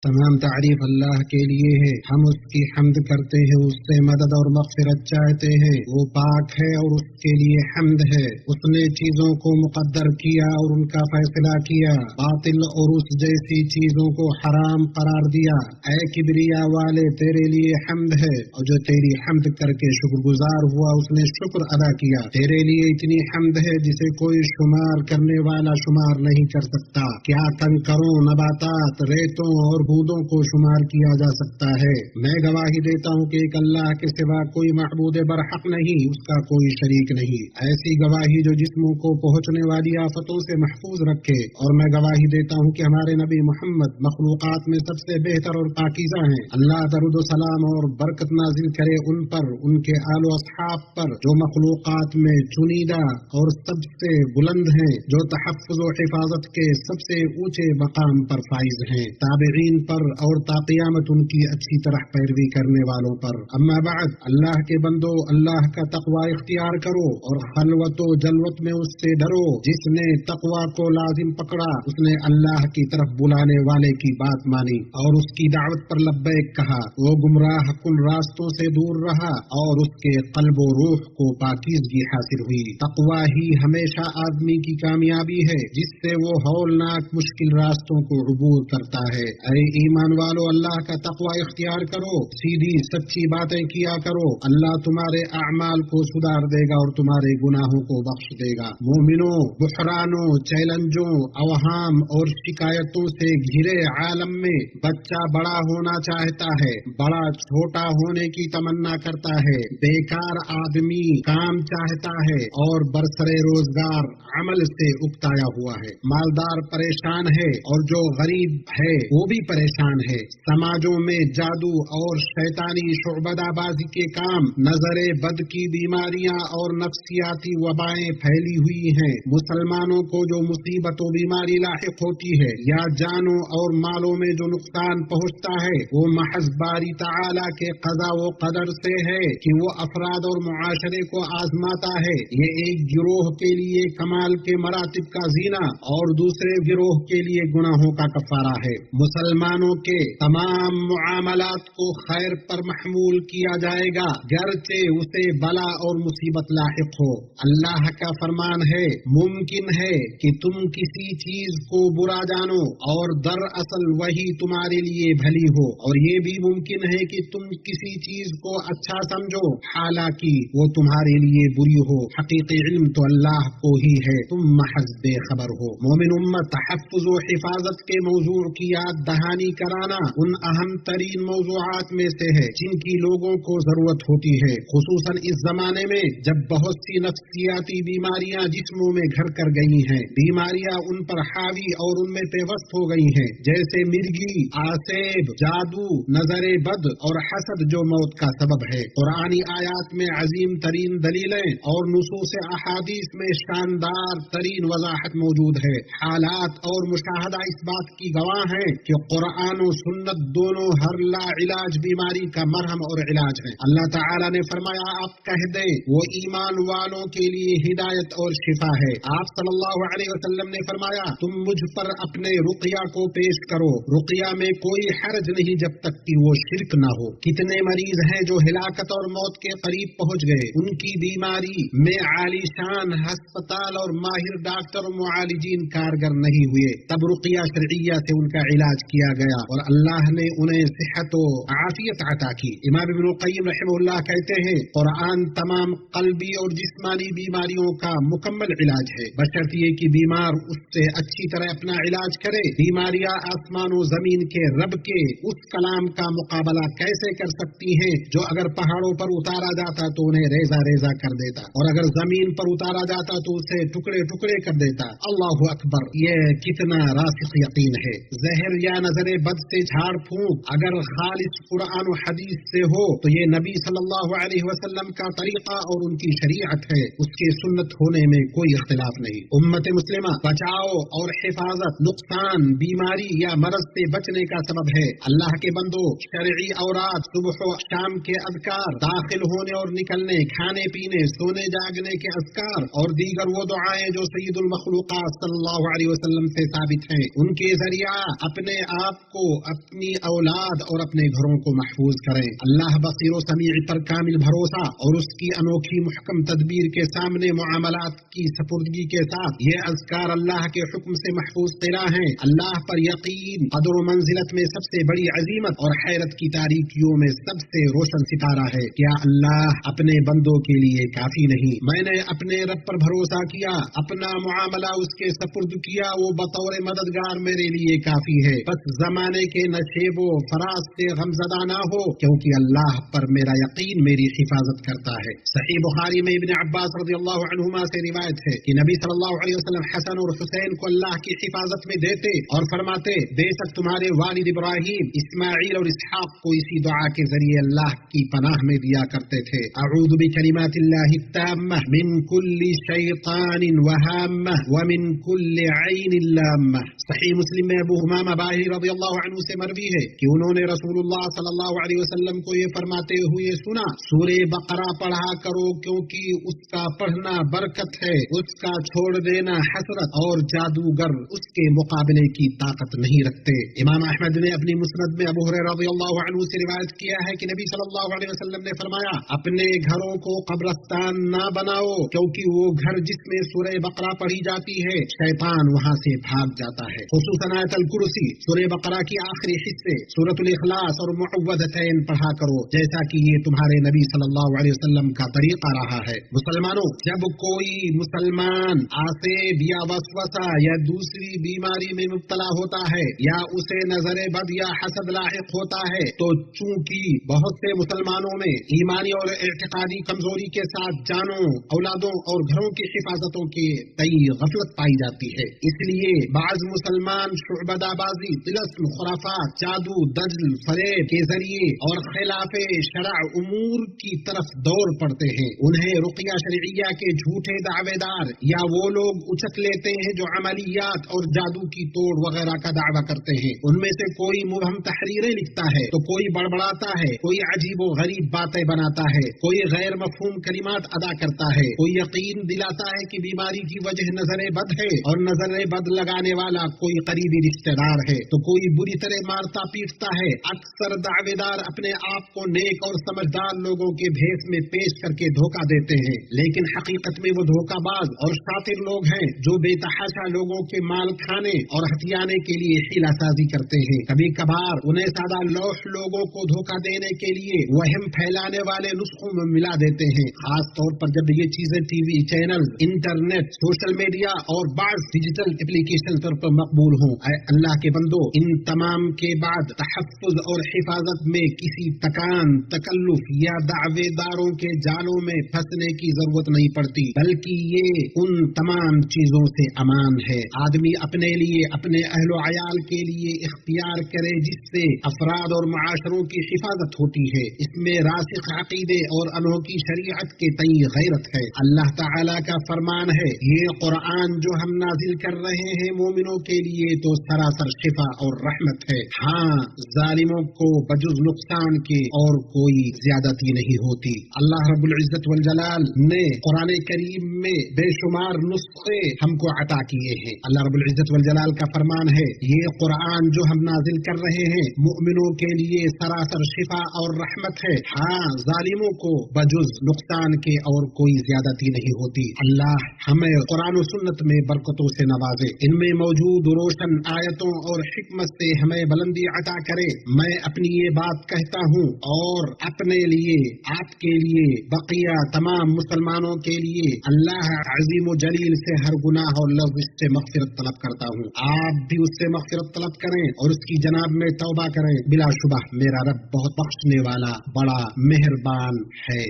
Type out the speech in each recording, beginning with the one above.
تمام تعریف اللہ کے لیے ہے، ہم اس کی حمد کرتے ہیں، اس سے مدد اور مغفرت چاہتے ہیں۔ وہ پاک ہے اور اس کے لیے حمد ہے۔ اس نے چیزوں کو مقدر کیا اور ان کا فیصلہ کیا، باطل اور اس جیسی چیزوں کو حرام قرار دیا۔ اے کبریا والے، تیرے لیے حمد ہے، اور جو تیری حمد کر کے شکر گزار ہوا اس نے شکر ادا کیا۔ تیرے لیے اتنی حمد ہے جسے کوئی شمار کرنے والا شمار نہیں کر سکتا۔ کیا کنکروں، نباتات، ریتوں اور بودوں کو شمار کیا جا سکتا ہے؟ میں گواہی دیتا ہوں کہ ایک اللہ کے سوا کوئی معبود برحق نہیں، اس کا کوئی شریک نہیں۔ ایسی گواہی جو جسموں کو پہنچنے والی آفتوں سے محفوظ رکھے، اور میں گواہی دیتا ہوں کہ ہمارے نبی محمد مخلوقات میں سب سے بہتر اور پاکیزہ ہیں۔ اللہ درود و سلام اور برکت نازل کرے ان پر، ان کے آل و اصحاب پر، جو مخلوقات میں چنیدہ اور سب سے بلند ہیں، جو تحفظ و حفاظت کے سب سے اونچے مقام پر فائز ہیں، تابعین پر اور تا قیامت ان کی اچھی طرح پیروی کرنے والوں پر۔ اما بعد، اللہ کے بندو، اللہ کا تقوی اختیار کرو اور خلوت و جلوت میں اس سے ڈرو۔ جس نے تقوی کو لازم پکڑا، اس نے اللہ کی طرف بلانے والے کی بات مانی اور اس کی دعوت پر لبیک کہا۔ وہ گمراہ کن راستوں سے دور رہا اور اس کے قلب و روح کو پاکیزگی حاصل ہوئی۔ تقوی ہی ہمیشہ آدمی کی کامیابی ہے، جس سے وہ ہولناک مشکل راستوں کو عبور کرتا ہے۔ اے ایمان والو، اللہ کا تقوی اختیار کرو، سیدھی سچی باتیں کیا کرو، اللہ تمہارے اعمال کو سدھار دے گا اور تمہارے گناہوں کو بخش دے گا۔ مومنوں، بحرانوں، چیلنجوں، اوہام اور شکایتوں سے گھرے عالم میں بچہ بڑا ہونا چاہتا ہے، بڑا چھوٹا ہونے کی تمنا کرتا ہے، بیکار آدمی کام چاہتا ہے اور برسرے روزگار عمل سے اکتایا ہوا ہے، مالدار پریشان ہے اور جو غریب ہے وہ بھی پریشان ہے۔ سماجوں میں جادو اور شیطانی شعبدہ بازی کے کام، نظر بد کی بیماریاں اور نفسیاتی وبائیں پھیلی ہوئی ہیں۔ مسلمانوں کو جو مصیبت و بیماری لاحق ہوتی ہے یا جانوں اور مالوں میں جو نقصان پہنچتا ہے، وہ محض باری تعالی کے قضا و قدر سے ہے کہ وہ افراد اور معاشرے کو آزماتا ہے۔ یہ ایک گروہ کے لیے کمال کے مراتب کا زینہ اور دوسرے گروہ کے لیے گناہوں کا کفارہ ہے۔ مسلمانوں کے تمام معاملات کو خیر پر محمول کیا جائے گا، گرچہ اسے بلا اور مصیبت لاحق ہو۔ اللہ کا فرمان ہے، ممکن ہے کہ تم کسی چیز کو برا جانو اور دراصل وہی تمہارے لیے بھلی ہو، اور یہ بھی ممکن ہے کہ تم کسی چیز کو اچھا سمجھو حالانکہ وہ تمہارے لیے بری ہو۔ حقیقی علم تو اللہ کو ہی ہے، تم محض بے خبر ہو۔ مومن امت، تحفظ و حفاظت کے موضوع کی یاد دہانی کرانا ان اہم ترین موضوعات میں سے ہے جن کی لوگوں کو ضرورت ہوتی ہے، خصوصاً اس زمانے میں جب بہت سی نفسیاتی بیماریاں جسموں میں گھر کر گئی ہیں۔ بیماریاں ان پر حاوی اور ان میں پیوست ہو گئی ہیں، جیسے مرگی، آسیب، جادو، نظر بد اور حسد جو موت کا سبب ہے۔ قرآنی آیات میں عظیم ترین دلیلیں اور نصوص احادیث میں شاندار ترین وضاحت موجود ہے۔ حالات اور مشاہدہ اس بات کی گواہ ہیں کہ قرآن و سنت دونوں ہر لا علاج بیماری کا مرہم اور علاج ہیں۔ اللہ تعالیٰ نے فرمایا، آپ کہہ دیں وہ ایمان والوں کے لیے ہدایت اور شفا ہے۔ آپ صلی اللہ علیہ وسلم نے فرمایا، تم مجھ پر اپنے رقیہ کو پیش کرو، رقیہ میں کوئی حرج نہیں جب تک کہ وہ شرک نہ ہو۔ کتنے مریض ہیں جو ہلاکت اور موت کے قریب پہنچ گئے، ان کی بیماری میں عالی شان ہسپتال اور ماہر ڈاکٹر و معالجین کارگر نہیں ہوئے، تب رقیہ شرعیہ سے ان کا علاج کیا گیا اور اللہ نے انہیں صحت و عافیت عطا کی۔ امام ابن القیم رحمہ اللہ کہتے ہیں، قرآن تمام قلبی اور جسمانی بیماریوں کا مکمل علاج ہے، بشرطیے کہ بیمار اس سے اچھی طرح اپنا علاج کرے۔ بیماریاں آسمان و زمین کے رب کے اس کلام کا مقابلہ کیسے کر سکتی ہیں جو اگر پہاڑوں پر اتارا جاتا تو انہیں ریزہ ریزہ کر دیتا، اور اگر زمین پر اتارا جاتا تو اسے ٹکڑے ٹکڑے کر دیتا۔ اللہ اکبر، یہ کتنا راسخ یقین ہے۔ زہر یا نظر بد سے جھاڑ پھونک اگر خالص قرآن و حدیث سے ہو تو یہ نبی صلی اللہ علیہ وسلم کا طریقہ اور ان کی شریعت ہے، اس کے سنت ہونے میں کوئی اختلاف نہیں۔ امت مسلمہ، بچاؤ اور حفاظت نقصان، بیماری یا مرض سے بچنے کا سبب ہے۔ اللہ کے بندو، شرعی اوراد، صبح و شام کے اذکار، داخل ہونے اور نکلنے، کھانے پینے، سونے جاگنے کے اذکار اور دیگر وہ دعائیں جو سید المخلوقات صلی اللہ علیہ وسلم سے ثابت ہیں، ان کے ذریعہ اپنے آپ آپ کو، اپنی اولاد اور اپنے گھروں کو محفوظ کریں۔ اللہ بصیر و سمیع پر کامل بھروسہ اور اس کی انوکھی محکم تدبیر کے سامنے معاملات کی سپردگی کے ساتھ یہ اذکار اللہ کے حکم سے محفوظ قلعہ ہیں۔ اللہ پر یقین قدر و منزلت میں سب سے بڑی عظیمت اور حیرت کی تاریکیوں میں سب سے روشن ستارہ ہے۔ کیا اللہ اپنے بندوں کے لیے کافی نہیں؟ میں نے اپنے رب پر بھروسہ کیا، اپنا معاملہ اس کے سپرد کیا، وہ بطور مددگار میرے لیے کافی ہے۔ بس زمانے کے نشیب و فراز سے غمزدہ نہ ہو، کیونکہ اللہ پر میرا یقین میری حفاظت کرتا ہے۔ صحیح بخاری میں ابن عباس رضی اللہ عنہما سے روایت ہے کہ نبی صلی اللہ علیہ وسلم حسن اور حسین کو اللہ کی حفاظت میں دیتے اور فرماتے، بے شک تمہارے والد ابراہیم، اسماعیل اور اسحاق کو اسی دعا کے ذریعے اللہ کی پناہ میں دیا کرتے تھے، اعوذ بکلمات اللہ التامہ من کل شیطان وہامہ ومن کل عین لامہ۔ صحیح مسلم میں ابو امامہ باہلی رضی اللہ عنہ سے مروی ہے کہ انہوں نے رسول اللہ صلی اللہ علیہ وسلم کو یہ فرماتے ہوئے سنا، سورہ بقرہ پڑھا کرو کیونکہ اس کا پڑھنا برکت ہے، اس کا چھوڑ دینا حسرت، اور جادوگر اس کے مقابلے کی طاقت نہیں رکھتے۔ امام احمد نے اپنی مسند میں ابو ہریرہ رضی اللہ عنہ سے روایت کیا ہے کہ نبی صلی اللہ علیہ وسلم نے فرمایا، اپنے گھروں کو قبرستان نہ بناؤ، کیونکہ وہ گھر جس میں سورہ بقرہ پڑھی جاتی ہے شیطان وہاں سے بھاگ جاتا ہے۔ خصوصاً آیت الکرسی، سورہ بقرہ کی آخری حصے، سورۃ الاخلاص اور معوذتین پڑھا کرو، جیسا کہ یہ تمہارے نبی صلی اللہ علیہ وسلم کا طریقہ رہا ہے۔ مسلمانوں، جب کوئی مسلمان آسیب یا وسوسہ یا دوسری بیماری میں مبتلا ہوتا ہے یا اسے نظر بد یا حسد لاحق ہوتا ہے تو چونکہ بہت سے مسلمانوں میں ایمانی اور اعتقادی کمزوری کے ساتھ جانوں، اولادوں اور گھروں کی حفاظتوں کے تئیں غفلت پائی جاتی ہے، اس لیے بعض مسلمان شعبدہ بازی، طلسم، خرافات، جادو، دجل، فریب کے ذریعے اور خلاف شرع امور کی طرف دوڑ پڑتے ہیں۔ انہیں رقیہ شرعیہ کے جھوٹے دعوے دار یا وہ لوگ اچک لیتے ہیں جو عملیات اور جادو کی توڑ وغیرہ کا دعویٰ کرتے ہیں۔ ان میں سے کوئی مبہم تحریریں لکھتا ہے تو کوئی بڑبڑاتا ہے، کوئی عجیب و غریب باتیں بناتا ہے، کوئی غیر مفہوم کلمات ادا کرتا ہے، کوئی یقین دلاتا ہے کہ بیماری کی وجہ نظر بد ہے اور نظر بد لگانے والا کوئی قریبی رشتہ دار ہے، تو کوئی بری طرح مارتا پیٹتا ہے۔ اکثر دعوے دار اپنے آپ کو نیک اور سمجھدار لوگوں کے بھیس میں پیش کر کے دھوکہ دیتے ہیں، لیکن حقیقت میں وہ دھوکہ باز اور شاطر لوگ ہیں جو بے تحاشا لوگوں کے مال کھانے اور ہتھیانے کے لیے حیلہ سازی کرتے ہیں۔ کبھی کبھار انہیں سادہ لوح لوگوں کو دھوکہ دینے کے لیے وہم پھیلانے والے نسخوں میں ملا دیتے ہیں، خاص طور پر جب یہ چیزیں T V channel, internet, social media اور بعض ڈیجیٹل اپلیکیشن پر مقبول ہوں۔ اے اللہ کے بندو، ان تمام کے بعد تحفظ اور حفاظت میں کسی تکان، تکلف یا دعوے داروں کے جالوں میں پھنسنے کی ضرورت نہیں پڑتی، بلکہ یہ ان تمام چیزوں سے امان ہے۔ آدمی اپنے لیے، اپنے اہل و عیال کے لیے اختیار کرے جس سے افراد اور معاشروں کی حفاظت ہوتی ہے۔ اس میں راسخ عقیدے اور انوکھی شریعت کے تئیں غیرت ہے۔ اللہ تعالیٰ کا فرمان ہے، یہ قرآن جو ہم نازل کر رہے ہیں مومنوں کے لیے تو سراسر شفا اور رحمت ہے، ہاں ظالموں کو بجز نقصان کے اور کوئی زیادتی نہیں ہوتی۔ اللہ رب العزت والجلال نے قرآن کریم میں بے شمار نسخے ہم کو عطا کیے ہیں۔ اللہ رب العزت والجلال کا فرمان ہے، یہ قرآن جو ہم نازل کر رہے ہیں مؤمنوں کے لیے سراسر شفا اور رحمت ہے، ہاں ظالموں کو بجز نقصان کے اور کوئی زیادتی نہیں ہوتی۔ اللہ ہمیں قرآن و سنت میں برکتوں سے نوازے، ان میں موجود روشن آیتوں اور حکمت سے ہمیں بلندی عطا کرے۔ میں اپنی یہ بات کہتا ہوں اور اپنے لیے، آپ کے لیے، بقیہ تمام مسلمانوں کے لیے اللہ عظیم و جلیل سے ہر گناہ اور لفظ سے مغفرت طلب کرتا ہوں۔ آپ بھی اس سے مغفرت طلب کریں اور اس کی جناب میں توبہ کریں، بلا شبہ میرا رب بہت بخشنے والا، بڑا مہربان ہے۔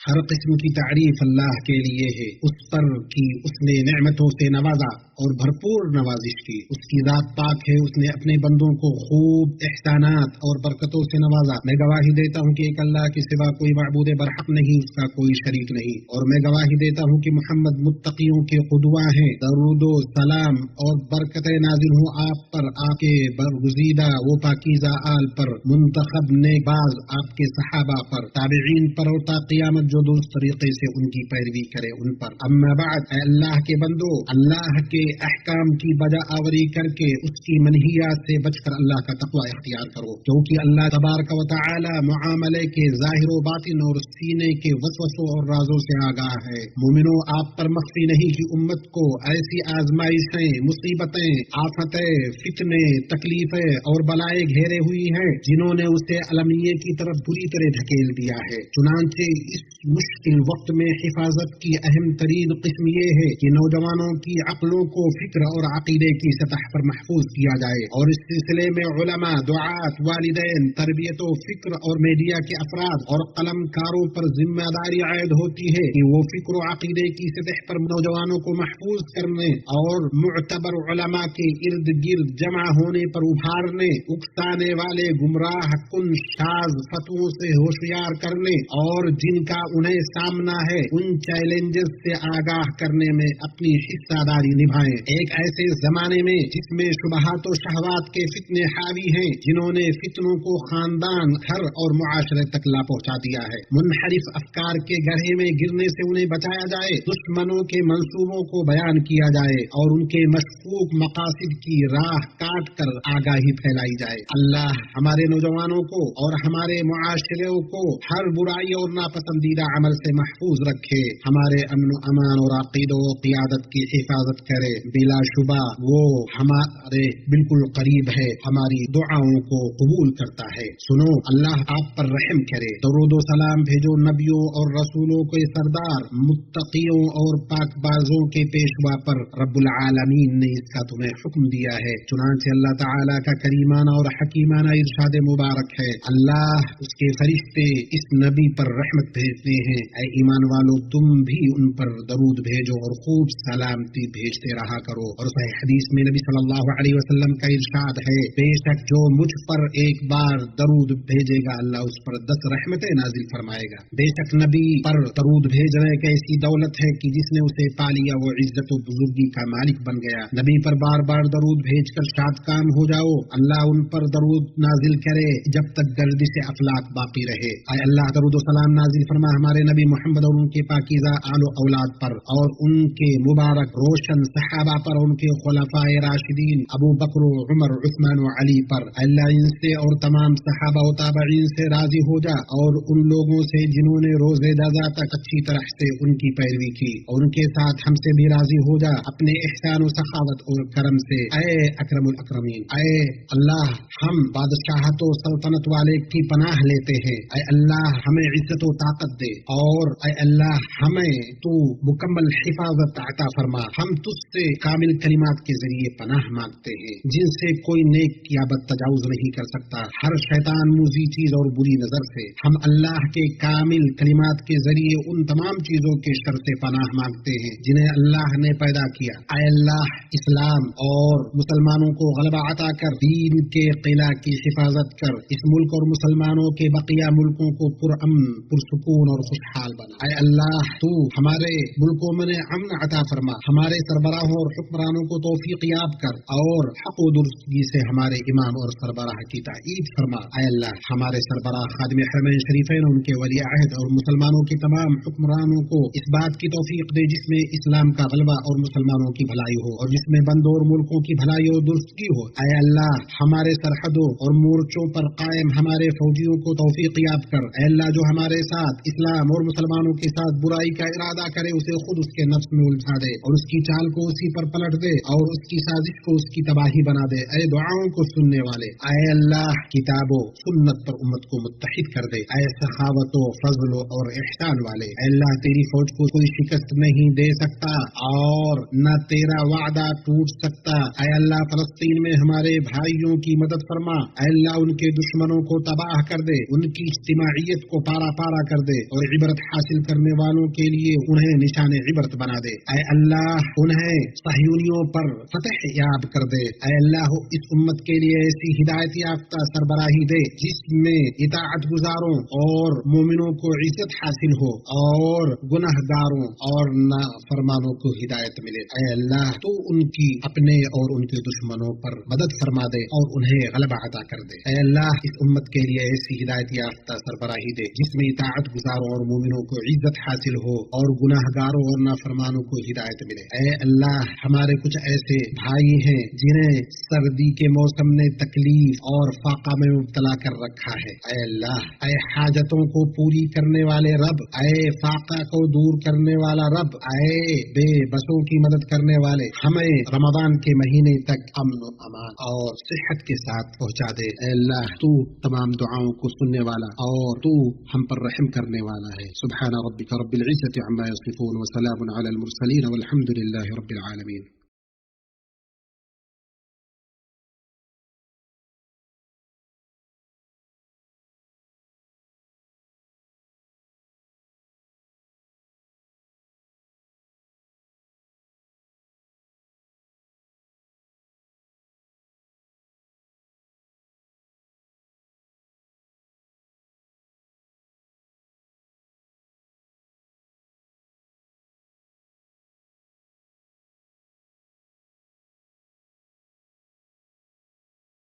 ہر قسم کی تعریف اللہ کے لیے ہے، اس پر کی اس نے نعمتوں سے نوازا اور بھرپور نوازش کی۔ اس کی ذات پاک ہے، اس نے اپنے بندوں کو خوب احسانات اور برکتوں سے نوازا۔ میں گواہی دیتا ہوں کہ ایک اللہ کے سوا کوئی معبود برحق نہیں، اس کا کوئی شریک نہیں، اور میں گواہی دیتا ہوں کہ محمد متقیوں کے قدوہ ہیں۔ درود و سلام اور برکتیں نازل ہوں آپ پر، آپ کے برگزیدہ وہ پاکیزہ آل پر، منتخب نیک باز آپ کے صحابہ پر، تابعین پر اور تا قیامت جو درست طریقے سے ان کی پیروی کرے ان پر۔ اما بعد، اے اللہ کے بندو، اللہ کے احکام کی بجا آوری کر کے اس کی منہیات سے بچ کر اللہ کا تقوی اختیار کرو، کیونکہ اللہ تبارک و تعالی معاملے کے ظاہر و باطن اور سینے کے وسوسوں اور رازوں سے آگاہ ہے۔ مومنو، آپ پر مخفی نہیں کہ امت کو ایسی آزمائشیں، مصیبتیں، آفتیں، فتنے، تکلیفیں اور بلائیں گھیرے ہوئی ہیں جنہوں نے اسے المیے کی طرف بری طرح دھکیل دیا ہے۔ چنانچہ اس مشکل وقت میں حفاظت کی اہم ترین قسم یہ ہے کہ نوجوانوں کی عقلوں کو فکر اور عقیدے کی سطح پر محفوظ کیا جائے، اور اس سلسلے میں علماء، دعات، والدین، تربیت و فکر اور میڈیا کے افراد اور قلم کاروں پر ذمہ داری عائد ہوتی ہے کہ وہ فکر و عقیدے کی سطح پر نوجوانوں کو محفوظ کرنے اور معتبر علماء کے ارد گرد جمع ہونے پر ابھارنے، اکسانے والے گمراہ کن شاذ فتووں سے ہوشیار کرنے اور جن کا انہیں سامنا ہے ان چیلنجز سے آگاہ کرنے میں اپنی حصہ داری نبھائیں۔ ایک ایسے زمانے میں جس میں شبہات و شہوات کے فتنے حاوی ہیں جنہوں نے فتنوں کو خاندان، گھر اور معاشرے تک لا پہنچا دیا ہے، منحرف افکار کے گڑھے میں گرنے سے انہیں بچایا جائے، دشمنوں کے منصوبوں کو بیان کیا جائے اور ان کے مشکوک مقاصد کی راہ کاٹ کر آگاہی پھیلائی جائے۔ اللہ ہمارے نوجوانوں کو اور ہمارے معاشرے کو ہر برائی اور ناپسندیدہ عمل سے محفوظ رکھے، ہمارے امن و امان اور عقیدہ و قیادت کی حفاظت کرے۔ بلا شبہ وہ ہمارے بالکل قریب ہے، ہماری دعاؤں کو قبول کرتا ہے۔ سنو، اللہ آپ پر رحم کرے، درود و سلام بھیجو نبیوں اور رسولوں کے سردار، متقیوں اور پاک بازوں کے پیشوا پر۔ رب العالمین نے اس کا تمہیں حکم دیا ہے، چنانچہ اللہ تعالیٰ کا کریمانہ اور حکیمانہ ارشاد مبارک ہے، اللہ اس کے فرشتے اس نبی پر رحمت بھیجتے ہیں، اے ایمان والو تم بھی ان پر درود بھیجو اور خوب سلامتی بھیجتے رہا کرو۔ اور صحیح حدیث میں نبی صلی اللہ علیہ وسلم کا ارشاد ہے، بے شک جو مجھ پر ایک بار درود بھیجے گا اللہ اس پر 10 رحمتیں نازل فرمائے گا۔ بے شک نبی پر درود بھیجنے ایک ایسی دولت ہے کہ جس نے اسے پا لیا وہ عزت و بزرگی کا مالک بن گیا۔ نبی پر بار بار درود بھیج کر شاد کام ہو جاؤ، اللہ ان پر درود نازل کرے جب تک گردش افلاک باقی رہے۔ اے اللہ درود و سلام نازل فرما ہمارے نبی محمد اور ان کے پاکیزہ آل و اولاد پر اور ان کے مبارک روشن صحابہ پر، ان کے خلفاء راشدین ابو بکر و عمر، عثمان و علی پر۔ اللہ ان سے اور تمام صحابہ و تابعین سے راضی ہو جا، اور ان لوگوں سے جنہوں نے روز جزا تک اچھی طرح سے ان کی پیروی کی، اور ان کے ساتھ ہم سے بھی راضی ہو جا اپنے احسان و سخاوت اور کرم سے، اے اکرم الاکرمین۔ اے اللہ، ہم بادشاہت و سلطنت والے کی پناہ لیتے ہیں، اے اللہ ہمیں عزت و طاقت دے، اور اے اللہ ہمیں تو مکمل حفاظت عطا فرما۔ ہم تجھ سے کامل کلمات کے ذریعے پناہ مانگتے ہیں جن سے کوئی نیک یا بد تجاوز نہیں کر سکتا، ہر شیطان موذی چیز اور بری نظر سے۔ ہم اللہ کے کامل کلمات کے ذریعے ان تمام چیزوں کے شر سے پناہ مانگتے ہیں جنہیں اللہ نے پیدا کیا۔ اے اللہ، اسلام اور مسلمانوں کو غلبہ عطا کر، دین کے قلعہ کی حفاظت کر، اس ملک اور مسلمانوں کے بقیہ ملکوں کو پرامن، پرسکون اور خوشحال بنا۔ اے اللہ، تو ہمارے ملکوں میں امن عطا فرما، ہمارے سربراہوں اور حکمرانوں کو توفیق یاب کر، اور حق و درستگی سے ہمارے امام اور سربراہ کی تائید فرما۔ اے اللہ، ہمارے سربراہ خادم حرمین شریفین، ان کے ولی عہد اور مسلمانوں کے تمام حکمرانوں کو اس بات کی توفیق دے جس میں اسلام کا غلبہ اور مسلمانوں کی بھلائی ہو، اور جس میں بندوں اور ملکوں کی بھلائی اور درستگی ہو۔ اے اللہ، ہمارے سرحدوں اور مورچوں پر قائم ہمارے فوجیوں کو توفیق یاب کر۔ اے اللہ، جو ہمارے ساتھ اسلام اور مسلمانوں کے ساتھ برائی کا ارادہ کرے اسے خود اس کے نفس میں الجھا دے، اور اس کی چال کو اسی پر پلٹ دے، اور اس کی سازش کو اس کی تباہی بنا دے۔ اے دعاؤں کو سننے والے، اے اللہ کتاب و سنت پر امت کو متحد کر دے۔ اے سخاوت و فضل اور احسان والے، اے اللہ تیری فوج کو کوئی شکست نہیں دے سکتا اور نہ تیرا وعدہ ٹوٹ سکتا۔ اے اللہ فلسطین میں ہمارے بھائیوں کی مدد فرما، اے اللہ ان کے دشمنوں کو تباہ کر دے، ان کی اجتماعیت کو پارا پارا کر دے، اور عبرت حاصل کرنے والوں کے لیے انہیں نشان عبرت بنا دے۔ اے اللہ انہیں صہیونیوں پر فتح یاب کر دے۔ اے اللہ اس امت کے لیے ایسی ہدایت یافتہ سربراہی دے جس میں اطاعت گزاروں اور مومنوں کو عزت حاصل ہو، اور گنہگاروں اور نافرمانوں کو ہدایت ملے۔ اے اللہ تو ان کی اپنے اور ان کے دشمنوں پر مدد فرما دے اور انہیں غلبہ عطا کر دے۔ اے اللہ اس امت کے لیے ایسی ہدایت یافتہ سربراہی دے جس میں اطاعت گزاروں ایمانداروں اور مومنوں کو عزت حاصل ہو اور گناہگاروں اور نافرمانوں کو ہدایت ملے۔ اے اللہ ہمارے کچھ ایسے بھائی ہیں جنہیں سردی کے موسم نے تکلیف اور فاقہ میں مبتلا کر رکھا ہے۔ اے اللہ، اے حاجتوں کو پوری کرنے والے رب، اے فاقہ کو دور کرنے والا رب، اے بے بسوں کی مدد کرنے والے، ہمیں رمضان کے مہینے تک امن و امان اور صحت کے ساتھ پہنچا دے۔ اے اللہ تو تمام دعاؤں کو سننے والا اور تو ہم پر رحم کرنے والا ہے۔ سبحان ربک رب العزة عما یصفون وسلام علی المرسلین والحمد للہ رب العالمین۔